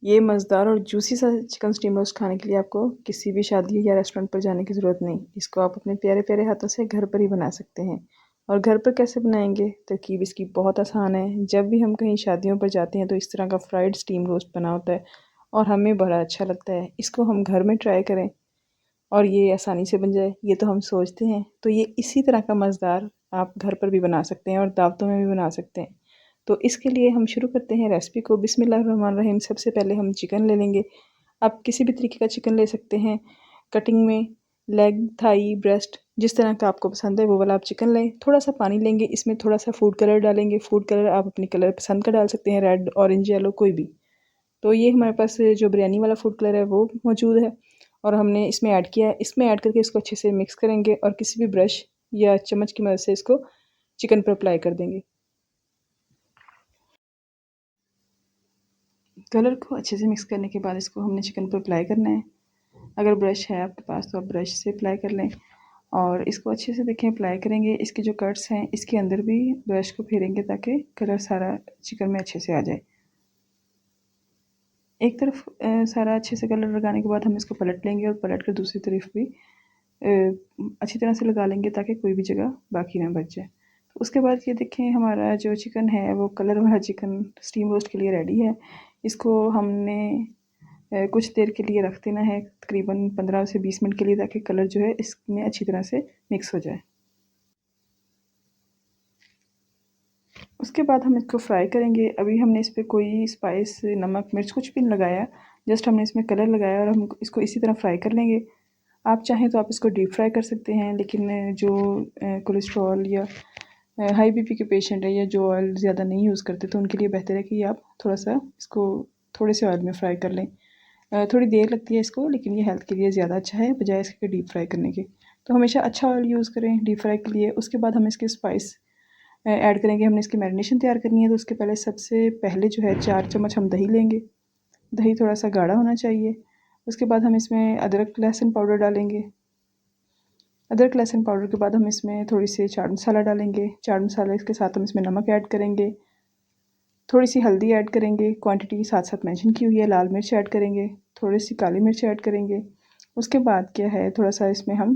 ये मज़ेदार और जूसी सा चिकन स्टीम रोस्ट खाने के लिए आपको किसी भी शादी या रेस्टोरेंट पर जाने की ज़रूरत नहीं। इसको आप अपने प्यारे-प्यारे हाथों से घर पर ही बना सकते हैं। और घर पर कैसे बनाएँगे? तरकीब इसकी बहुत आसान है। जब भी हम कहीं शादियों पर जाते हैं तो इस तरह का फ्राइड स्टीम रोस्ट बना होता है और हमें बड़ा अच्छा लगता है। इसको हम घर में ट्राई करें और ये आसानी से बन जाए, ये तो हम सोचते हैं। तो ये इसी तरह का मज़ेदार आप घर पर भी बना सकते हैं और दावतों में भी बना सकते हैं। तो इसके लिए हम शुरू करते हैं रेसिपी को। बिस्मिल्लाहिर्रहमानिर्रहीम। सबसे पहले हम चिकन ले लेंगे। आप किसी भी तरीके का चिकन ले सकते हैं। कटिंग में लेग, थाई, ब्रेस्ट जिस तरह का आपको पसंद है वो वाला आप चिकन लें। थोड़ा-सा पानी लेंगे, इसमें थोड़ा-सा फूड कलर डालेंगे। फूड कलर आप अपनी कलर पसंद का डाल सकते हैं, रेड, ऑरेंज, येलो कोई भी। तो ये हमारे पास जो बिरयानी वाला फूड कलर है वो मौजूद है और हमने इसमें ऐड किया है। इसमें ऐड करके इसको अच्छे से मिक्स करेंगे और किसी भी ब्रश या चम्मच की मदद से इसको चिकन पर अप्लाई कर देंगे। कलर को अच्छे से मिक्स करने के बाद इसको हमने चिकन पर अप्लाई करना है। अगर ब्रश है आपके पास तो आप ब्रश से अप्लाई कर लें और इसको अच्छे से देखें अप्लाई करेंगे। इसके जो कट्स हैं इसके अंदर भी ब्रश को फेरेंगे ताकि कलर सारा चिकन में अच्छे से आ जाए। एक तरफ सारा अच्छे से कलर लगाने के बाद हम इसको पलट लेंगे और पलट कर दूसरी तरफ भी अच्छी तरह से लगा लेंगे ताकि कोई भी जगह बाकी ना बच जाए। तो उसके बाद ये देखें हमारा जो चिकन है वो कलर वाला चिकन स्टीम रोस्ट के लिए रेडी है। इसको हमने कुछ देर के लिए रख देना है, तकरीबन 15 से 20 मिनट के लिए, ताकि कलर जो है इसमें अच्छी तरह से मिक्स हो जाए। उसके बाद हम इसको फ्राई करेंगे। अभी हमने इस पर कोई स्पाइस, नमक, मिर्च कुछ भी नहीं लगाया, जस्ट हमने इसमें कलर लगाया और हम इसको इसी तरह फ्राई कर लेंगे। आप चाहें तो आप इसको डीप फ्राई कर सकते हैं, लेकिन जो कोलेस्ट्रॉल या हाई बीपी के पेशेंट है या जो ऑयल ज़्यादा नहीं यूज़ करते तो उनके लिए बेहतर है कि आप थोड़ा सा इसको थोड़े से ऑयल में फ्राई कर लें। थोड़ी देर लगती है इसको, लेकिन ये हेल्थ के लिए ज़्यादा अच्छा है बजाय इसके डीप फ्राई करने के। तो हमेशा अच्छा ऑयल यूज़ करें डीप फ्राई के लिए। उसके बाद हम इसके स्पाइस ऐड करेंगे। हमने इसकी मैरिनेशन तैयार करनी है तो उसके पहले सबसे पहले जो है 4 चम्मच हम दही लेंगे। दही थोड़ा सा गाढ़ा होना चाहिए। उसके बाद हम इसमें अदरक लहसुन पाउडर डालेंगे। अदरक लहसुन पाउडर के बाद हम इसमें थोड़ी सी चाट मसाला डालेंगे। चाट मसाले के साथ हम इसमें नमक ऐड करेंगे, थोड़ी सी हल्दी ऐड करेंगे, क्वांटिटी साथ साथ मेंशन की हुई है। लाल मिर्च ऐड करेंगे, थोड़ी सी काली मिर्च ऐड करेंगे। उसके बाद क्या है, थोड़ा सा इसमें हम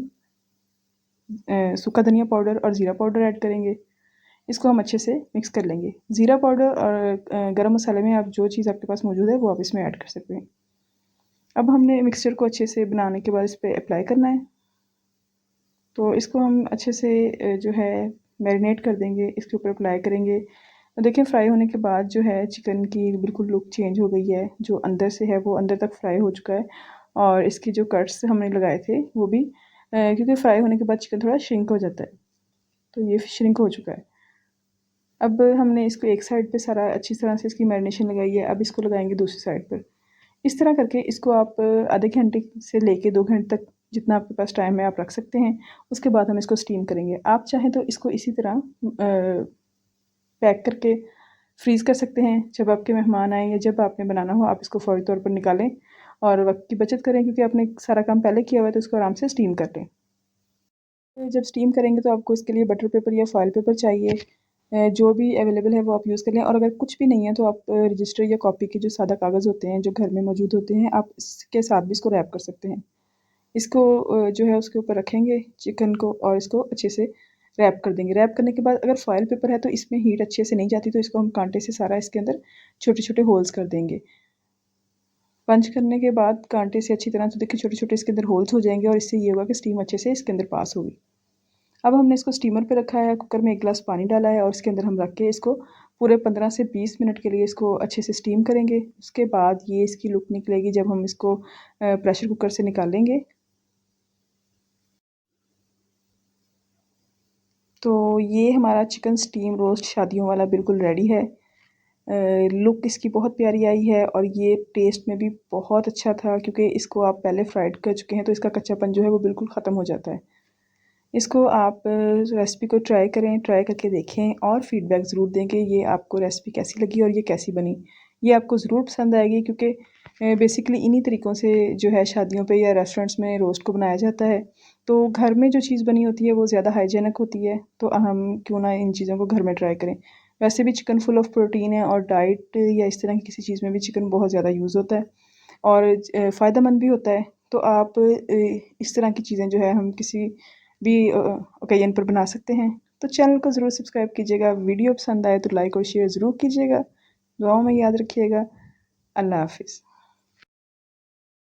सूखा धनिया पाउडर और ज़ीरा पाउडर ऐड करेंगे। इसको हम अच्छे से मिक्स कर लेंगे। ज़ीरा पाउडर और गरम मसाले में आप जो चीज़ आपके पास मौजूद है वो आप इसमें ऐड कर सकते हैं। अब हमने मिक्सचर को अच्छे से बनाने के बाद इस पर अप्लाई करना है। तो इसको हम अच्छे से जो है मैरिनेट कर देंगे, इसके ऊपर अप्लाई करेंगे। देखिए फ्राई होने के बाद जो है चिकन की बिल्कुल लुक चेंज हो गई है। जो अंदर से है वो अंदर तक फ्राई हो चुका है और इसकी जो कट्स हमने लगाए थे वो भी क्योंकि फ्राई होने के बाद चिकन थोड़ा श्रिंक हो जाता है, तो ये श्रिंक हो चुका है। अब हमने इसको एक साइड पे सारा अच्छी तरह से इसकी मैरिनेशन लगाई है, अब इसको लगाएंगे दूसरी साइड पर। इस तरह करके इसको आप आधे घंटे से लेके 2 घंटे तक जितना आपके पास टाइम है आप रख सकते हैं। उसके बाद हम इसको स्टीम करेंगे। आप चाहें तो इसको इसी तरह पैक करके फ्रीज़ कर सकते हैं। जब आपके मेहमान आएँ या जब आपने बनाना हो आप इसको फ़ौरी तौर पर निकालें और वक्त की बचत करें, क्योंकि आपने सारा काम पहले किया हुआ है तो इसको आराम से स्टीम कर लें। तो जब स्टीम करेंगे तो आपको इसके लिए बटर पेपर या फॉइल पेपर चाहिए। जो भी अवेलेबल है वो आप यूज़ कर लें और अगर कुछ भी नहीं है तो आप रजिस्टर या कॉपी के जो सादा कागज़ होते हैं जो घर में मौजूद होते हैं, आप इसके साथ भी इसको रैप कर सकते हैं। इसको जो है उसके ऊपर रखेंगे चिकन को और इसको अच्छे से रैप कर देंगे। रैप करने के बाद अगर फॉइल पेपर है तो इसमें हीट अच्छे से नहीं जाती, तो इसको हम कांटे से सारा इसके अंदर छोटे-छोटे होल्स कर देंगे। पंच करने के बाद कांटे से अच्छी तरह से देखिए छोटे-छोटे इसके अंदर होल्स हो जाएँगे और इससे ये होगा कि स्टीम अच्छे से इसके अंदर पास होगी। अब हमने इसको स्टीमर पे रखा है, कुकर में 1 गिलास पानी डाला है और इसके अंदर हम रख के इसको पूरे 15 से 20 मिनट के लिए इसको अच्छे से स्टीम करेंगे। उसके बाद ये इसकी लुक निकलेगी जब हम इसको प्रेशर कुकर से निकालेंगे। तो ये हमारा चिकन स्टीम रोस्ट शादियों वाला बिल्कुल रेडी है। लुक इसकी बहुत प्यारी आई है और ये टेस्ट में भी बहुत अच्छा था, क्योंकि इसको आप पहले फ्राइड कर चुके हैं तो इसका कच्चापन जो है वो बिल्कुल ख़त्म हो जाता है। इसको आप रेसिपी को ट्राई करें, ट्राई करके देखें और फ़ीडबैक ज़रूर दें कि ये आपको रेसिपी कैसी लगी और ये कैसी बनी। ये आपको ज़रूर पसंद आएगी, क्योंकि बेसिकली इन्हीं तरीक़ों से जो है शादियों पे या रेस्टोरेंट्स में रोस्ट को बनाया जाता है। तो घर में जो चीज़ बनी होती है वो ज़्यादा हाइजीनिक होती है, तो हम क्यों ना इन चीज़ों को घर में ट्राई करें। वैसे भी चिकन फुल ऑफ प्रोटीन है और डाइट या इस तरह की किसी चीज़ में भी चिकन बहुत ज़्यादा यूज़ होता है और फ़ायदेमंद भी होता है। तो आप इस तरह की चीज़ें जो है हम किसी भी ओकेजन पर बना सकते हैं। तो चैनल को ज़रूर सब्सक्राइब कीजिएगा। वीडियो पसंद आए तो लाइक और शेयर ज़रूर कीजिएगा। दुआओं में याद रखिएगा। अल्लाह हाफ़िज़।